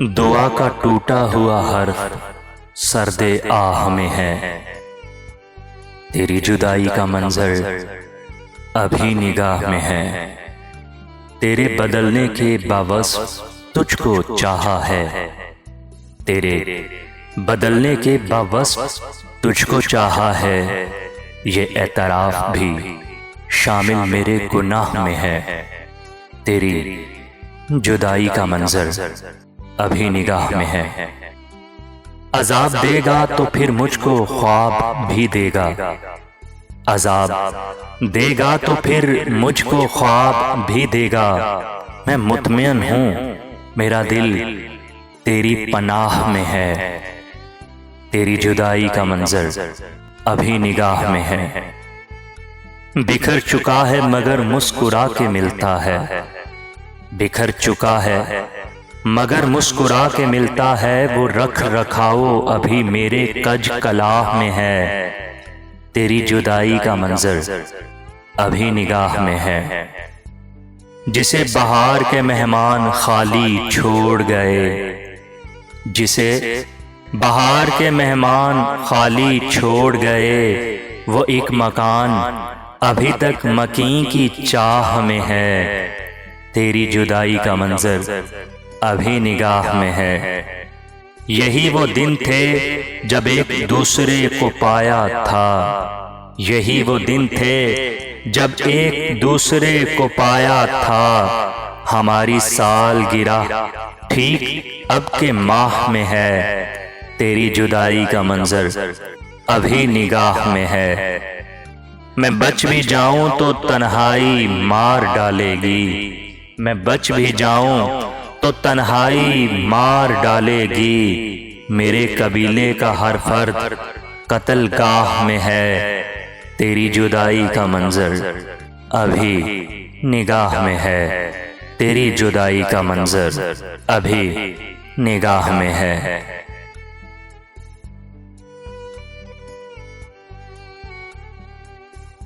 دعا کا ٹوٹا ہوا حرف سرد آہ میں ہے، تیری جدائی کا منظر ابھی نگاہ میں ہے، تیرے بدلنے کے باوصف تجھ کو چاہا ہے، تیرے بدلنے کے باوصف تجھ کو چاہا ہے، یہ اعتراف بھی شامل میرے گناہ میں ہے، تیری جدائی کا منظر ابھی نگاہ میں ہے۔ عذاب دے گا تو پھر مجھ کو خواب بھی دے گا، عذاب دے گا تو پھر مجھ کو خواب بھی دے گا، میں مطمئن ہوں میرا دل تیری پناہ میں ہے، تیری جدائی کا منظر ابھی نگاہ میں ہے۔ بکھر چکا ہے مگر مسکرا کے ملتا ہے، بکھر چکا ہے مگر مسکرا کے ملتا ہے، وہ رکھ رکھاؤ ابھی میرے کج کلاہ میں ہے، تیری جدائی کا منظر ابھی نگاہ میں ہے۔ جسے بہار کے مہمان خالی چھوڑ گئے، جسے بہار کے مہمان خالی چھوڑ گئے، وہ ایک مکان ابھی تک مکین کی چاہ میں ہے، تیری جدائی کا منظر ابھی نگاہ میں ہے۔ یہی وہ دن تھے جب ایک دوسرے کو پایا تھا، یہی وہ دن تھے جب ایک دوسرے کو پایا تھا، ہماری سالگرہ ٹھیک اب کے ماہ میں ہے، تیری جدائی کا منظر ابھی نگاہ میں ہے۔ میں بچ بھی جاؤں تو تنہائی مار ڈالے گی، میں بچ بھی جاؤں تو تنہائی مار ڈالے گی، میرے قبیلے کا ہر فرد قتل گاہ میں ہے، تیری جدائی کا منظر ابھی نگاہ میں ہے، تیری جدائی کا منظر ابھی نگاہ میں ہے۔